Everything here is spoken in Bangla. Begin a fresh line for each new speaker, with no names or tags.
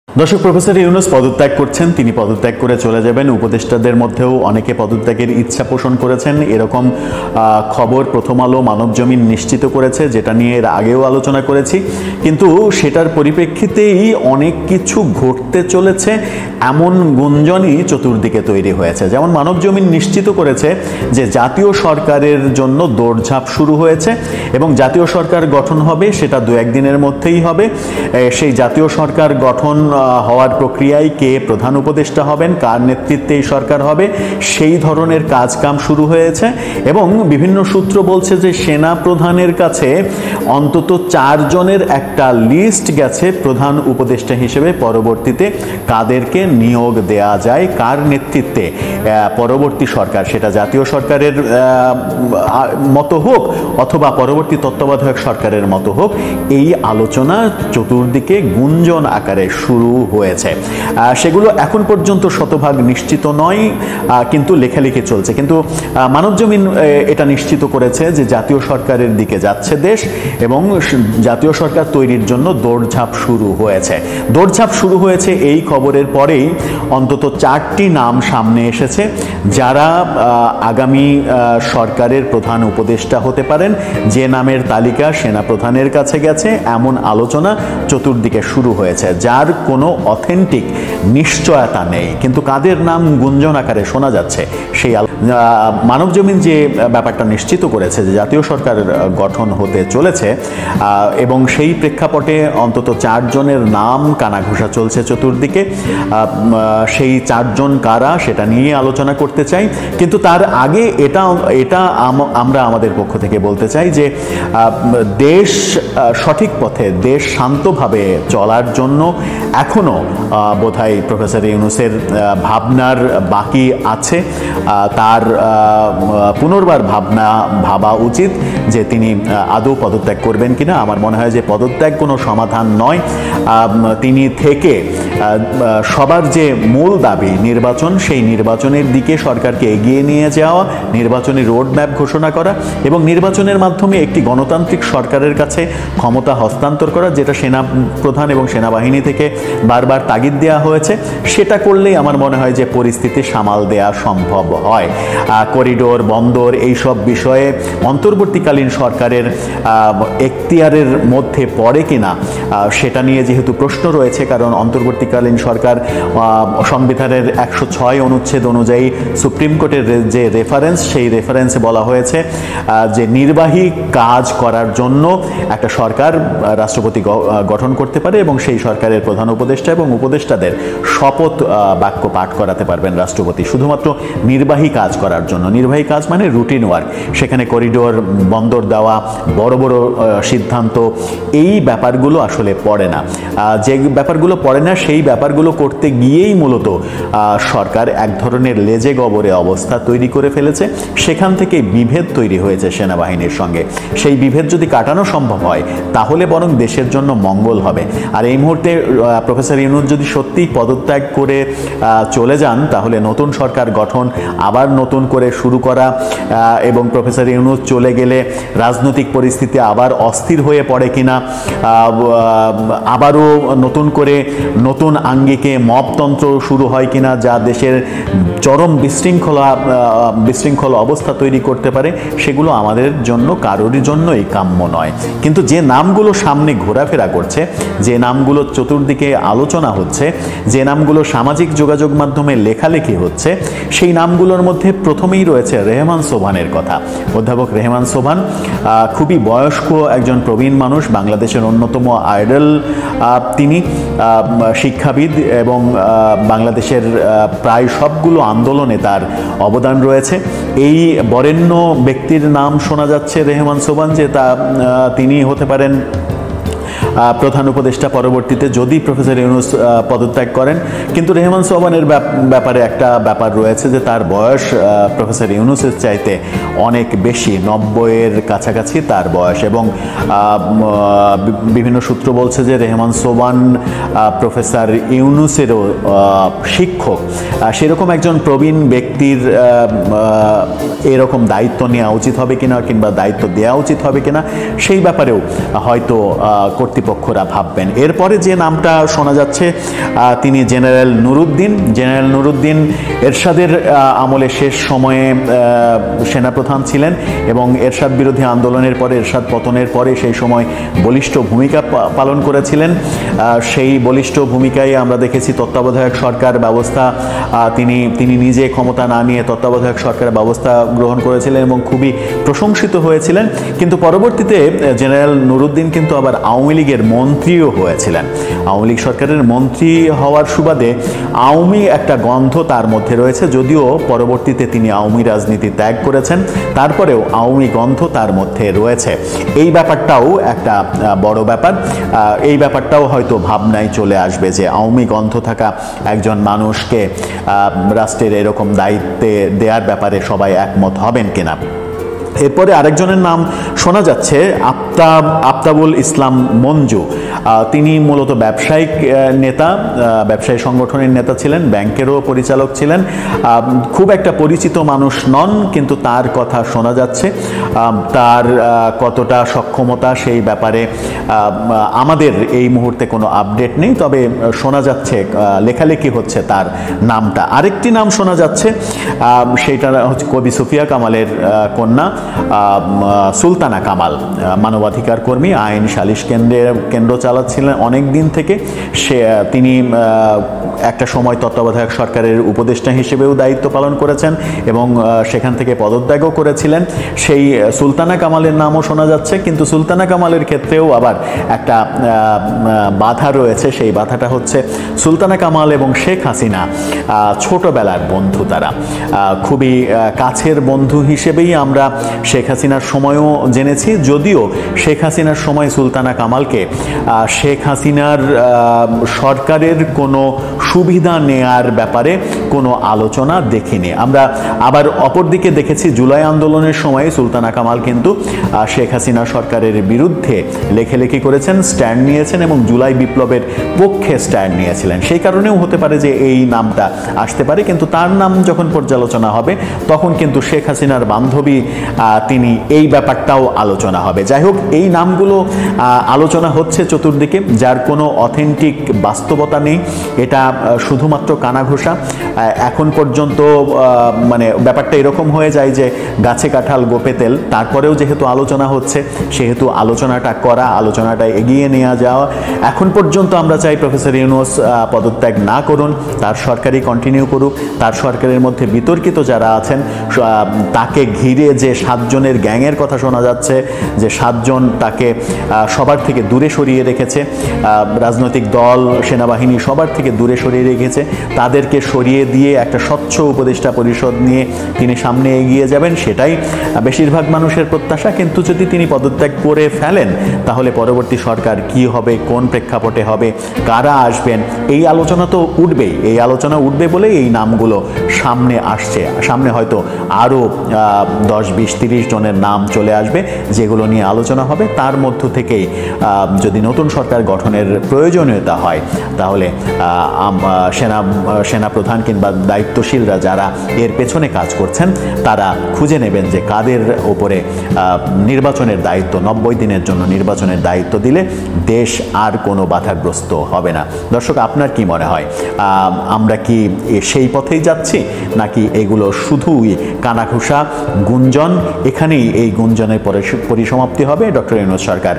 দর্শক, প্রফেসর ইউনূস পদত্যাগ করছেন। তিনি পদত্যাগ করে চলে যাবেন। উপদেষ্টাদের মধ্যেও অনেকে পদত্যাগের ইচ্ছা পোষণ করেছেন, এরকম খবর প্রথম আলো, মানবজমিন নিশ্চিত করেছে, যেটা নিয়ে এর আগেও আলোচনা করেছি। কিন্তু সেটার পরিপ্রেক্ষিতেই অনেক কিছু ঘটতে চলেছে এমন গুঞ্জনই চতুর্দিকে তৈরি হয়েছে। যেমন মানবজমিন নিশ্চিত করেছে যে জাতীয় সরকারের জন্য দৌড়ঝাঁপ শুরু হয়েছে এবং জাতীয় সরকার গঠন হবে, সেটা দু একদিনের মধ্যেই হবে। সেই জাতীয় সরকার গঠন হওয়ার প্রক্রিয়ায় কে প্রধান উপদেষ্টা হবেন, কার নেতৃত্বে এই সরকার হবে, সেই ধরনের কাজকাম শুরু হয়েছে। এবং বিভিন্ন সূত্র বলছে যে সেনা প্রধানের কাছে অন্তত 4 জনের একটা লিস্ট গেছে প্রধান উপদেষ্টা হিসেবে পরবর্তীতে কাদেরকে নিয়োগ দেয়া যায়, কার নেতৃত্বে পরবর্তী সরকার, সেটা জাতীয় সরকারের মতো হোক অথবা পরবর্তী তত্ত্বাবধায়ক সরকারের মতো হোক, এই আলোচনা চতুর্দিকে গুঞ্জন আকারে শুরু হয়েছে। সেগুলো এখন পর্যন্ত শতভাগ নিশ্চিত নয়, কিন্তু লেখালেখি চলছে। কিন্তু মানবজমিন এটা নিশ্চিত করেছে যে জাতীয় সরকারের দিকে যাচ্ছে দেশ এবং জাতীয় সরকার তৈরির জন্য দৌড়ঝাঁপ শুরু হয়েছে। দৌড়ঝাঁপ শুরু হয়েছে এই খবরের পরেই অন্তত 4টি নাম সামনে এসেছে যারা আগামী সরকারের প্রধান উপদেষ্টা হতে পারেন, যে নামের তালিকা সেনাপ্রধানের কাছে গেছে, এমন আলোচনা চতুর্দিকে শুরু হয়েছে, যার কোনো অথেন্টিক নিশ্চয়তা নেই। কিন্তু কাদের নাম গুঞ্জন আকারে শোনা যাচ্ছে, সেই মানবজমিন যে ব্যাপারটা নিশ্চিত করেছে যে জাতীয় সরকার গঠন হতে চলেছে এবং সেই প্রেক্ষাপটে অন্তত 4 জনের নাম কানাঘুষা চলছে চতুর্দিকে। সেই 4 জন কারা, সেটা নিয়ে আলোচনা করতে চাই। কিন্তু তার আগে এটা আমরা আমাদের পক্ষ থেকে বলতে চাই যে দেশ সঠিক পথে, দেশ শান্তভাবে চলার জন্য এখনো বোধহয় প্রফেসর ইউনূসের ভাবনার বাকি আছে। তার পুনর্বার ভাবা উচিত যে তিনি আদৌ পদত্যাগ করবেন কিনা। আমার মনে হয় যে পদত্যাগ কোনো সমাধান নয়। তিনি থেকে সবার যে মূল দাবি নির্বাচন, সেই নির্বাচনের দিকে সরকারকে এগিয়ে নিয়ে যাওয়া, নির্বাচনী রোড ম্যাপ ঘোষণা করা এবং নির্বাচনের মাধ্যমে একটি গণতান্ত্রিক সরকারের কাছে ক্ষমতা হস্তান্তর করা, যেটা সেনা প্রধান এবং সেনাবাহিনী থেকে বারবার তাগিদ দেওয়া হয়েছে, সেটা করলেই আমার মনে হয় যে পরিস্থিতি সামাল দেওয়া সম্ভব হয়। করিডোর, বন্দর, এইসব বিষয়ে অন্তর্বর্তীকালীন সরকারের এখতিয়ারের মধ্যে পড়ে কিনা সেটা নিয়ে যেহেতু প্রশ্ন রয়েছে, কারণ অন্তর্বর্তীকালীন সরকার সংবিধানের 106 অনুচ্ছেদ অনুযায়ী সুপ্রিম কোর্টের যে রেফারেন্স, সেই রেফারেন্সে বলা হয়েছে যে নির্বাহী কাজ করার জন্য একটা সরকার রাষ্ট্রপতি গঠন করতে পারে এবং সেই সরকারের প্রধান উপদেষ্টা এবং উপদেষ্টাদের শপথ বাক্য পাঠ করাতে পারবেন রাষ্ট্রপতি, শুধুমাত্র নির্বাহী কাজ করার জন্য। নির্বাহী কাজ মানে রুটিন ওয়ার্ক, সেখানে করিডোর, বন্দর দেওয়া, বড় বড় সিদ্ধান্ত, এই ব্যাপারগুলো আসলে পড়ে না। যে ব্যাপারগুলো পড়ে না, সেই ব্যাপারগুলো করতে গিয়েই মূলত সরকার এক ধরনের লেজে গবরে অবস্থা তৈরি করে ফেলেছে। সেখান থেকে বিভেদ তৈরি হয়েছে সেনাবাহিনীর সঙ্গে। সেই বিভেদ যদি কাটানো সম্ভব হয় তাহলে বরং দেশের জন্য মঙ্গল হবে। আর এই মুহূর্তে প্রফেসর ইউনূস যদি সত্যিই পদত্যাগ করে চলে যান, তাহলে নতুন সরকার গঠন, আবার নতুন করে শুরু করা এবং প্রফেসর ইউনূস চলে গেলে রাজনৈতিক পরিস্থিতি আবার অস্থির হয়ে পড়ে কিনা, আবারও নতুন করে নতুন আঙ্গিকে মবতন্ত্র শুরু হয় কিনা, যা দেশের চরম বিশৃঙ্খল অবস্থা তৈরি করতে পারে, সেগুলো আমাদের জন্য কারোরই জন্যই কাম্য নয়। কিন্তু যে নামগুলো সামনে ঘোরাফেরা করছে, যে নামগুলো চতুর্দিকে আলোচনা হচ্ছে, যে নামগুলো সামাজিক যোগাযোগ মাধ্যমে লেখালেখি হচ্ছে, সেই নামগুলোর মধ্যে প্রথমেই রয়েছে রেহমান সোবহানের কথা। অধ্যাপক রেহমান সোবহান খুবই বয়স্ক একজন প্রবীণ মানুষ, বাংলাদেশের অন্যতম আইডল তিনি, শিক্ষাবিদ এবং বাংলাদেশের প্রায় সবগুলো আন্দোলনে তার অবদান রয়েছে। এই বরেণ্য ব্যক্তির নাম শোনা যাচ্ছে রেহমান সোবহান, যে তিনি হতে পারেন প্রধান উপদেষ্টা পরবর্তীতে, যদি প্রফেসর ইউনূস পদত্যাগ করেন। কিন্তু রেহমান সোবহানের ব্যাপারে একটা ব্যাপার রয়েছে যে তার বয়স প্রফেসর ইউনূসের চাইতে অনেক বেশি, 90-এর কাছাকাছি তার বয়স, এবং বিভিন্ন সূত্র বলছে যে রেহমান সোবহান প্রফেসর ইউনূসেরও শিক্ষক। সেরকম একজন প্রবীণ ব্যক্তির এরকম দায়িত্ব নেওয়া উচিত হবে কিনা, কিংবা দায়িত্ব দেওয়া উচিত হবে কিনা, সেই ব্যাপারেও হয়তো কর্তৃপক্ষরা ভাববেন। এরপরে যে নামটা শোনা যাচ্ছে তিনি জেনারেল নুরুদ্দিন। জেনারেল নুরুদ্দিন এরশাদের আমলে শেষ সময়ে সেনাপ্রধান ছিলেন এবং এরশাদ বিরোধী আন্দোলনের পরে, এরশাদ পতনের পরে সেই সময় বলিষ্ঠ ভূমিকা পালন করেছিলেন। সেই বলিষ্ঠ ভূমিকায় আমরা দেখেছি তত্ত্বাবধায়ক সরকার ব্যবস্থা তিনি নিজে ক্ষমতা না নিয়ে তত্ত্বাবধায়ক সরকার ব্যবস্থা গ্রহণ করেছিলেন এবং খুবই প্রশংসিত হয়েছিলেন। কিন্তু পরবর্তীতে জেনারেল নুরুদ্দিন কিন্তু আবার আওয়ামী লীগের মন্ত্রীও হয়েছিলেন। আওয়ামী লীগ সরকারের মন্ত্রী হওয়ার সুবাদে আওয়ামী একটা গন্ধ তার মধ্যে রয়েছে, যদিও পরবর্তীতে তিনি আওয়ামী রাজনীতি ত্যাগ করেছেন, তারপরেও আওয়ামী গন্ধ তার মধ্যে রয়েছে। এই ব্যাপারটাও একটা বড় ব্যাপার। এই ব্যাপারটাও হয়তো ভাবনায় চলে আসবে যে আওয়ামী গন্ধ থাকা একজন মানুষকে রাষ্ট্রের এরকম দায়িত্বে দেওয়ার ব্যাপারে সবাই একমত হবেন কিনা। এরপরে আরেকজনের নাম শোনা যাচ্ছে আফতাবুল ইসলাম মঞ্জু। তিনি মূলত ব্যবসায়িক নেতা, ব্যবসায়ী সংগঠনের নেতা ছিলেন, ব্যাংকেরও পরিচালক ছিলেন। খুব একটা পরিচিত মানুষ নন, কিন্তু তার কথা শোনা যাচ্ছে। তার কতটা সক্ষমতা সেই ব্যাপারে আমাদের এই মুহূর্তে কোনো আপডেট নেই, তবে শোনা যাচ্ছে, লেখালেখি হচ্ছে তার নামটা। আরেকটি নাম শোনা যাচ্ছে, সেইটা হচ্ছে কবি সুফিয়া কামালের কন্যা সুলতানা কামাল, মানবাধিকার কর্মী, আইন সালিশ কেন্দ্র চালাচ্ছিলেন অনেক দিন থেকে। তিনি একটা সময় তত্ত্বাবধায়ক সরকারের উপদেষ্টা হিসেবেও দায়িত্ব পালন করেছেন এবং সেখান থেকে পদত্যাগও করেছিলেন। সেই সুলতানা কামালের নামও শোনা যাচ্ছে, কিন্তু সুলতানা কামালের ক্ষেত্রেও আবার একটা বাধা রয়েছে। সেই বাধাটা হচ্ছে সুলতানা কামাল এবং শেখ হাসিনা ছোটবেলার বন্ধু, তারা খুবই কাছের বন্ধু হিসেবেই আমরা শেখ হাসিনার সময়ও জেনেছি, যদিও শেখ হাসিনার সময় সুলতানা কামালকে শেখ হাসিনার সরকারের কোনো সুবিধা নেয়ার ব্যাপারে কোনো আলোচনা দেখিনি আমরা। আবার অপরদিকে দেখেছি জুলাই আন্দোলনের সময় সুলতানা কামাল কিন্তু শেখ হাসিনা সরকারের বিরুদ্ধে লেখালেখি করেছেন, স্ট্যান্ড নিয়েছেন এবং জুলাই বিপ্লবের পক্ষে স্ট্যান্ড নিয়েছিলেন। সেই কারণেও হতে পারে যে এই নামটা আসতে পারে, কিন্তু তার নাম যখন পর্যালোচনা হবে তখন কিন্তু শেখ হাসিনার বান্ধবী তিনি, এই ব্যাপারটাও আলোচনা হবে। যাই হোক, এই নামগুলো আলোচনা হচ্ছে চতুর্দিকে, যার কোনো অথেন্টিক বাস্তবতা নেই। এটা শুধুমাত্র কানাঘোষা। এখন পর্যন্ত মানে ব্যাপারটা এরকম হয়ে যায় যে গাছে কাঁঠাল গোপে তেল। তারপরেও যেহেতু আলোচনা হচ্ছে, সেহেতু আলোচনাটা করা, আলোচনাটা এগিয়ে নিয়ে যাওয়া। এখন পর্যন্ত আমরা চাই প্রফেসর ইউনূস পদত্যাগ না করুন, তার সরকারই কন্টিনিউ করুক। তার সরকারের মধ্যে বিতর্কিত যারা আছেন, তাকে ঘিরে যে 7 জনের গ্যাংয়ের কথা শোনা যাচ্ছে, যে 7 জন তাকে সবার থেকে দূরে সরিয়ে রেখেছে, রাজনৈতিক দল, সেনাবাহিনী সবার থেকে দূরে সরিয়ে রেখেছে, তাদেরকে সরিয়ে দিয়ে একটা স্বচ্ছ উপদেষ্টা পরিষদ নিয়ে তিনি সামনে এগিয়ে যাবেন, সেটাই বেশিরভাগ মানুষের প্রত্যাশা। কিন্তু যদি তিনি পদত্যাগ করে ফেলেন, তাহলে পরবর্তী সরকার কি হবে, কোন প্রেক্ষাপটে হবে, কারা আসবেন, এই আলোচনা তো উঠবেই। এই আলোচনা উঠবে বলেই এই নামগুলো সামনে আসছে। সামনে হয়তো আরও 10, 20, 30 জনের নাম চলে আসবে, যেগুলো নিয়ে আলোচনা হবে। তার মধ্য থেকেই যদি নতুন সরকার গঠনের প্রয়োজনীয়তা হয়, তাহলে সেনাপ্রধান কিংবা দায়িত্বশীলরা যারা এর পেছনে কাজ করছেন, তারা খুঁজে নেবেন যে কাদের ওপরে নির্বাচনের দায়িত্ব, 90 দিনের জন্য নির্বাচনের দায়িত্ব দিলে দেশ আর কোনো বাধাগ্রস্ত হবে না। দর্শক, আপনার কি মনে হয়, আমরা কি সেই পথেই যাচ্ছি, নাকি এগুলো শুধুই কানাঘুষা, গুঞ্জন? এখানেই এই গুঞ্জনের পরিসমাপ্তি হবে। ডক্টর ইউনূস সরকার